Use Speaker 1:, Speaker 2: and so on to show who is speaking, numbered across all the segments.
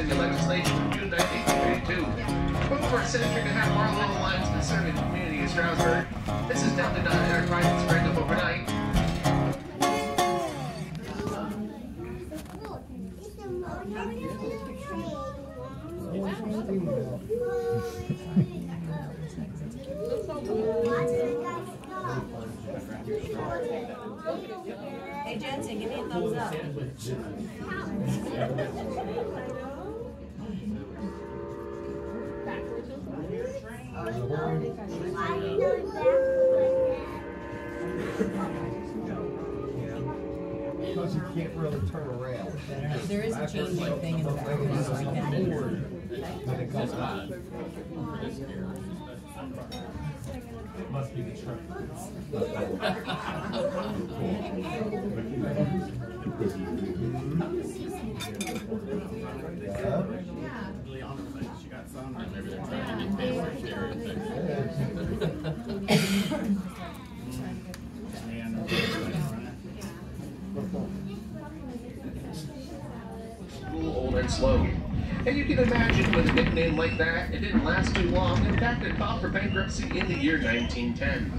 Speaker 1: the legislation in June 1932. But for a century and a half, our little lines been serving the community of Strasburg. This is now not an enterprise that sprang up overnight.
Speaker 2: Hey Jensen, give me a thumbs up.
Speaker 3: Because you can't really turn around.
Speaker 2: There is a changing thing in the background, so I can
Speaker 3: When it comes out.
Speaker 4: It must be the truck. She got some, or maybe they're trying to get Taylor share
Speaker 1: Old and slow. And you can imagine with a nickname like that, it didn't last too long. In fact, it filed for bankruptcy in the year 1910.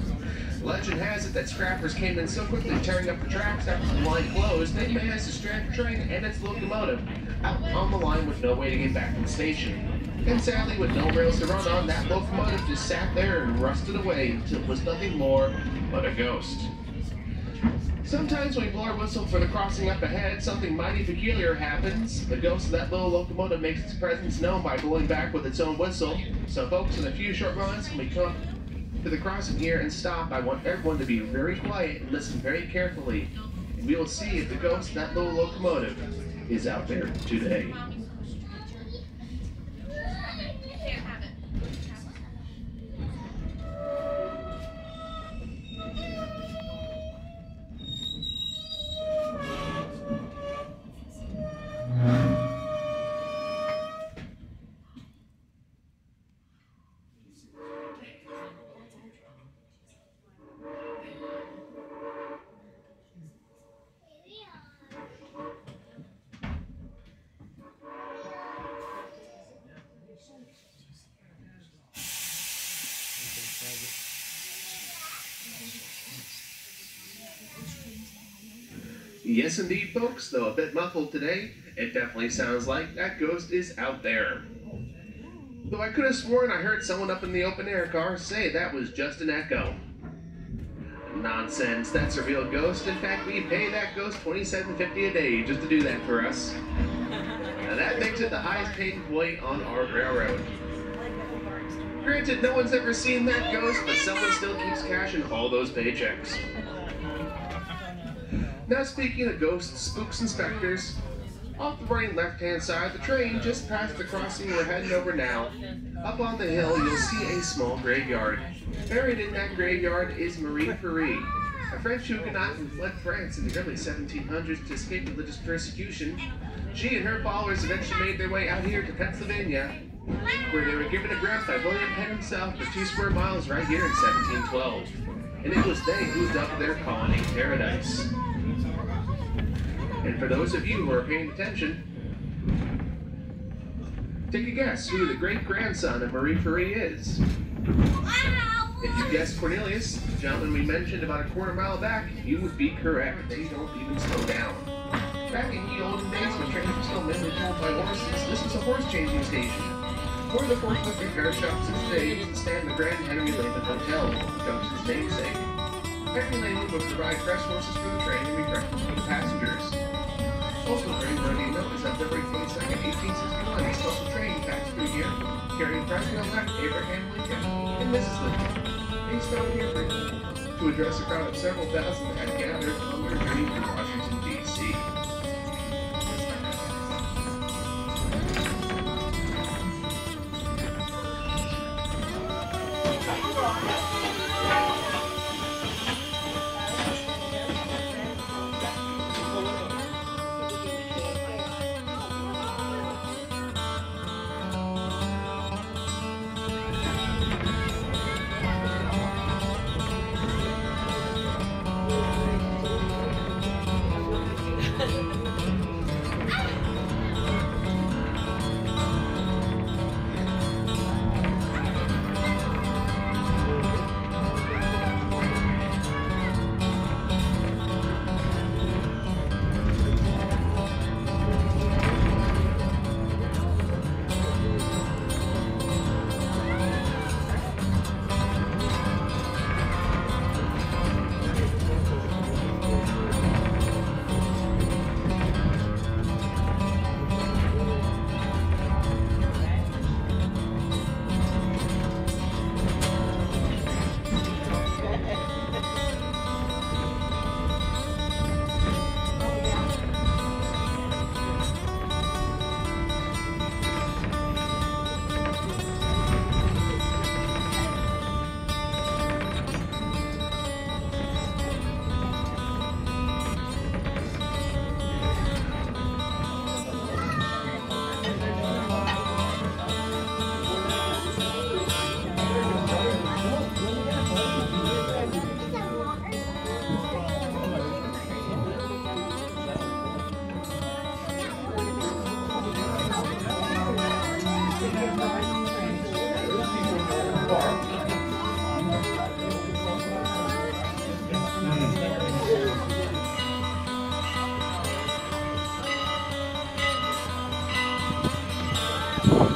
Speaker 1: Legend has it that scrappers came in so quickly tearing up the tracks after the line closed, they managed to strand the train and its locomotive out on the line with no way to get back to the station. And sadly, with no rails to run on, that locomotive just sat there and rusted away until it was nothing more but a ghost. Sometimes when we blow our whistle for the crossing up ahead, something mighty peculiar happens. The ghost of that little locomotive makes its presence known by blowing back with its own whistle. So folks, in a few short moments, when we come to the crossing here and stop, I want everyone to be very quiet and listen very carefully. And we will see if the ghost of that little locomotive is out there today. Yes, indeed, folks, though a bit muffled today, it definitely sounds like that ghost is out there. Though I could have sworn I heard someone up in the open-air car say that was just an echo. Nonsense, that's a real ghost. In fact, we pay that ghost $27.50 a day just to do that for us. Now that makes it the highest paid employee on our railroad. Granted, no one's ever seen that ghost, but someone still keeps cashing all those paychecks. Now speaking of ghosts, spooks, and specters, off the right left-hand side of the train, just past the crossing we're heading over now, up on the hill you'll see a small graveyard. Buried in that graveyard is Marie Curie, a French Huguenot who fled France in the early 1700s to escape religious persecution. She and her followers eventually made their way out here to Pennsylvania, where they were given a grant by William Penn himself for 2 square miles right here in 1712. And it was they who dubbed their colony Paradise. And for those of you who are paying attention, take a guess who the great-grandson of Marie Curie is. If you guessed Cornelius, the gentleman we mentioned about a quarter mile back, you would be correct. They don't even slow down. Back in the olden days when trains were still mainly pulled by horses, this was a horse-changing station. Where the forklift repair shops of today used to stand the Grand Henry Lehman Hotel, the junction's namesake. Henry Lehman would provide fresh horses for the train and refreshments for the passengers. Also very worthy to note is that February 22nd, 1861, a special train passed through here, carrying President-elect Abraham Lincoln and Mrs. Lincoln. They stopped here to address a crowd of several thousand that had gathered on their journey to Washington, D.C.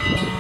Speaker 2: Thank you.